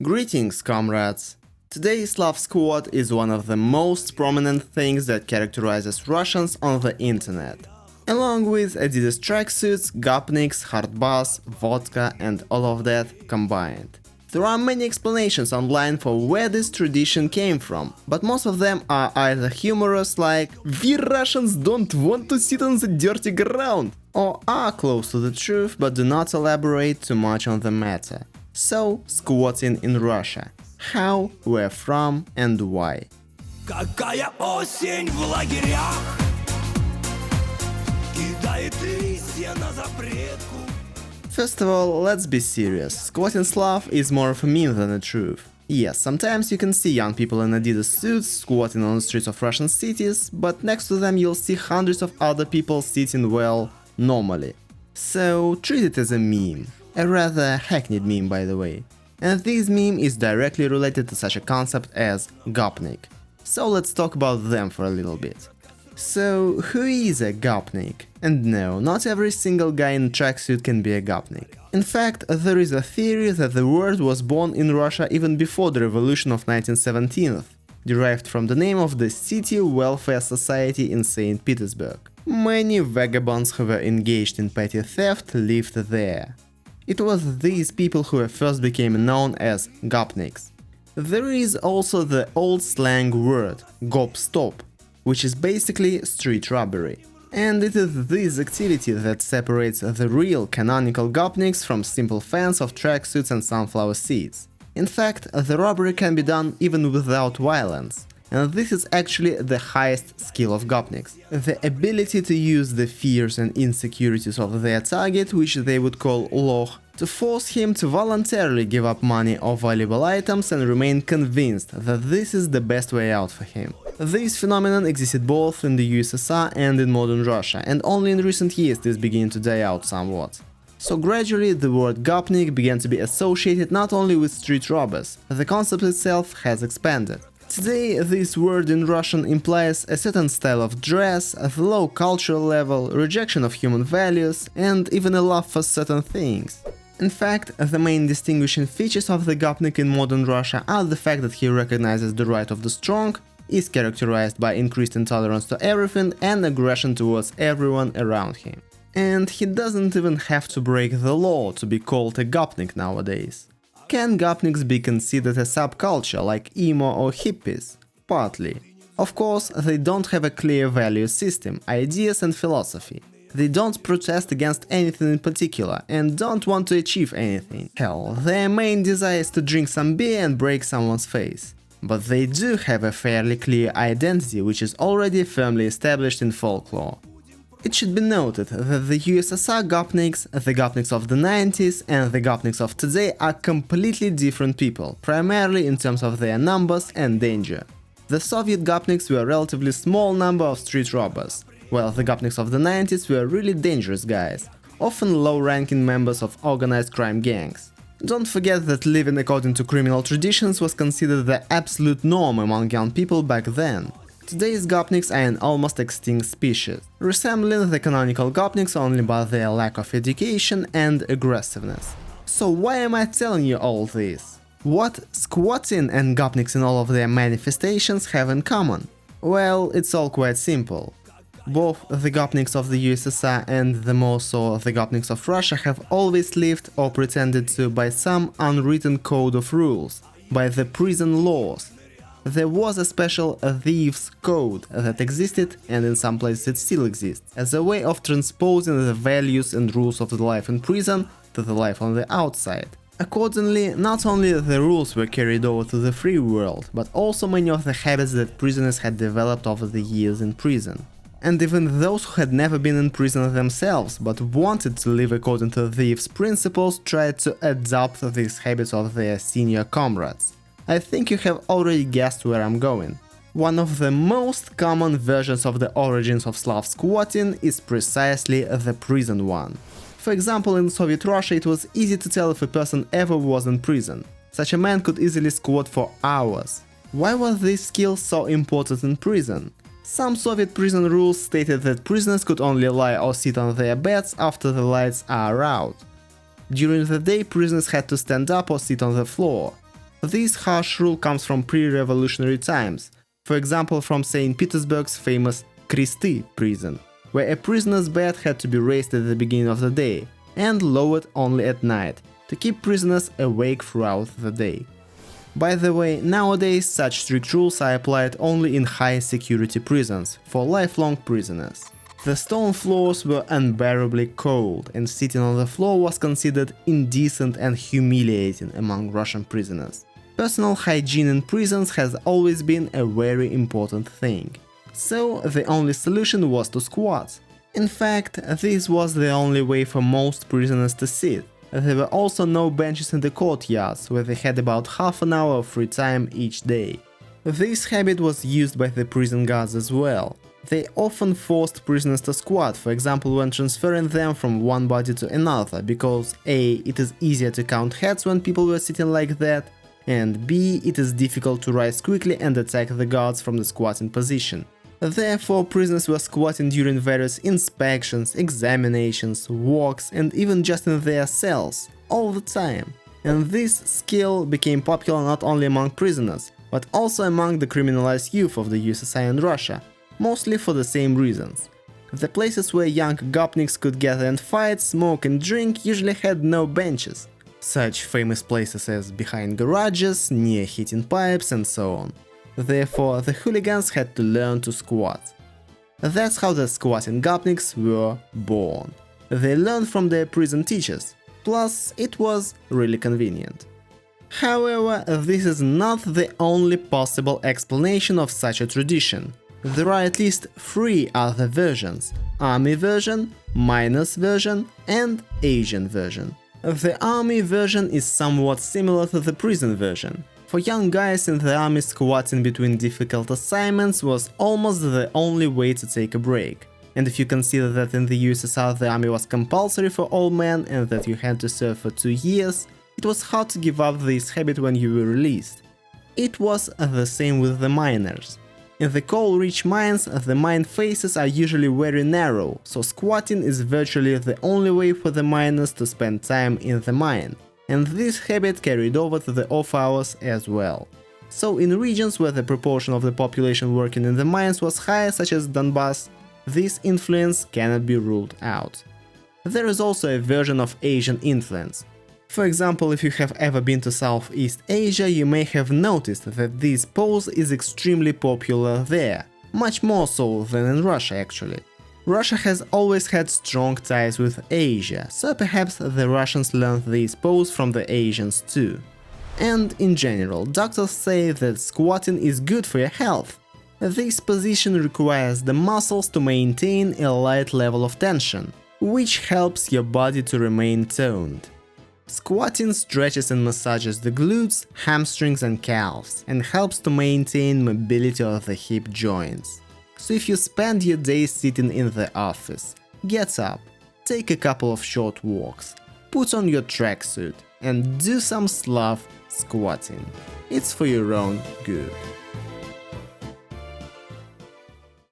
Greetings, comrades! Today, Slav Squat is one of the most prominent things that characterizes Russians on the internet. Along with Adidas tracksuits, gopniks, hard bass, vodka and all of that combined. There are many explanations online for where this tradition came from, but most of them are either humorous like "We Russians don't want to sit on the dirty ground", or are close to the truth but do not elaborate too much on the matter. So, squatting in Russia. How, where from and why. Какая осень в лагерях кидает листья на запретку. First of all, let's be serious. Squatting Slav is more of a meme than a truth. Yes, sometimes you can see young people in Adidas suits squatting on the streets of Russian cities, but next to them you'll see hundreds of other people sitting well, normally. So treat it as a meme. A rather hackneyed meme, by the way. And this meme is directly related to such a concept as gopnik. So let's talk about them for a little bit. So, who is a gopnik? And no, not every single guy in a tracksuit can be a gopnik. In fact, there is a theory that the word was born in Russia even before the revolution of 1917, derived from the name of the City Welfare Society in St. Petersburg. Many vagabonds who were engaged in petty theft lived there. It was these people who first became known as gopniks. There is also the old slang word gop-stop, which is basically street robbery. And it is this activity that separates the real canonical gopniks from simple fans of tracksuits and sunflower seeds. In fact, the robbery can be done even without violence. And this is actually the highest skill of gopniks. The ability to use the fears and insecurities of their target, which they would call loch, to force him to voluntarily give up money or valuable items and remain convinced that this is the best way out for him. This phenomenon existed both in the USSR and in modern Russia, and only in recent years this began to die out somewhat. So gradually the word gopnik began to be associated not only with street robbers, the concept itself has expanded. Today, this word in Russian implies a certain style of dress, a low cultural level, rejection of human values, and even a love for certain things. In fact, the main distinguishing features of the gopnik in modern Russia are the fact that he recognizes the right of the strong, is characterized by increased intolerance to everything and aggression towards everyone around him. And he doesn't even have to break the law to be called a gopnik nowadays. Can gopniks be considered a subculture like emo or hippies? Partly. Of course, they don't have a clear value system, ideas and philosophy. They don't protest against anything in particular and don't want to achieve anything. Hell, their main desire is to drink some beer and break someone's face. But they do have a fairly clear identity which is already firmly established in folklore. It should be noted that the USSR gopniks, the gopniks of the 90s and the gopniks of today are completely different people, primarily in terms of their numbers and danger. The Soviet gopniks were a relatively small number of street robbers, while the gopniks of the 90s were really dangerous guys, often low-ranking members of organized crime gangs. Don't forget that living according to criminal traditions was considered the absolute norm among young people back then. Today's gopniks are an almost extinct species, resembling the canonical gopniks only by their lack of education and aggressiveness. So why am I telling you all this? What squatting and gopniks in all of their manifestations have in common? Well, it's all quite simple. Both the gopniks of the USSR and the more so the gopniks of Russia have always lived or pretended to by some unwritten code of rules, by the prison laws. There was a special thieves' code that existed, and in some places it still exists, as a way of transposing the values and rules of the life in prison to the life on the outside. Accordingly, not only the rules were carried over to the free world, but also many of the habits that prisoners had developed over the years in prison. And even those who had never been in prison themselves, but wanted to live according to thieves' principles, tried to adopt these habits of their senior comrades. I think you have already guessed where I'm going. One of the most common versions of the origins of Slav squatting is precisely the prison one. For example, in Soviet Russia it was easy to tell if a person ever was in prison. Such a man could easily squat for hours. Why was this skill so important in prison? Some Soviet prison rules stated that prisoners could only lie or sit on their beds after the lights are out. During the day, prisoners had to stand up or sit on the floor. This harsh rule comes from pre-revolutionary times, for example from St. Petersburg's famous Kristy prison, where a prisoner's bed had to be raised at the beginning of the day and lowered only at night, to keep prisoners awake throughout the day. By the way, nowadays such strict rules are applied only in high-security prisons for lifelong prisoners. The stone floors were unbearably cold, and sitting on the floor was considered indecent and humiliating among Russian prisoners. Personal hygiene in prisons has always been a very important thing. So the only solution was to squat. In fact, this was the only way for most prisoners to sit. There were also no benches in the courtyards, where they had about half an hour of free time each day. This habit was used by the prison guards as well. They often forced prisoners to squat, for example when transferring them from one body to another, because A. it is easier to count heads when people were sitting like that, and B. it is difficult to rise quickly and attack the guards from the squatting position. Therefore, prisoners were squatting during various inspections, examinations, walks, and even just in their cells, all the time. And this skill became popular not only among prisoners, but also among the criminalized youth of the USSR and Russia, mostly for the same reasons. The places where young gopniks could gather and fight, smoke and drink usually had no benches, such famous places as behind garages, near heating pipes and so on. Therefore, the hooligans had to learn to squat. That's how the squatting gopniks were born. They learned from their prison teachers, plus it was really convenient. However, this is not the only possible explanation of such a tradition. There are at least 3 other versions: army version, miners version, and Asian version. The army version is somewhat similar to the prison version. For young guys in the army, squatting between difficult assignments was almost the only way to take a break. And if you consider that in the USSR the army was compulsory for all men and that you had to serve for 2 years, it was hard to give up this habit when you were released. It was the same with the miners. In the coal-rich mines, the mine faces are usually very narrow, so squatting is virtually the only way for the miners to spend time in the mine. And this habit carried over to the off hours as well. So in regions where the proportion of the population working in the mines was high, such as Donbass, this influence cannot be ruled out. There is also a version of Asian influence. For example, if you have ever been to Southeast Asia, you may have noticed that this pose is extremely popular there, much more so than in Russia actually. Russia has always had strong ties with Asia, so perhaps the Russians learned this pose from the Asians too. And in general, doctors say that squatting is good for your health. This position requires the muscles to maintain a light level of tension, which helps your body to remain toned. Squatting stretches and massages the glutes, hamstrings and calves, and helps to maintain mobility of the hip joints. So if you spend your day sitting in the office, get up, take a couple of short walks, put on your tracksuit, and do some Slav squatting. It's for your own good.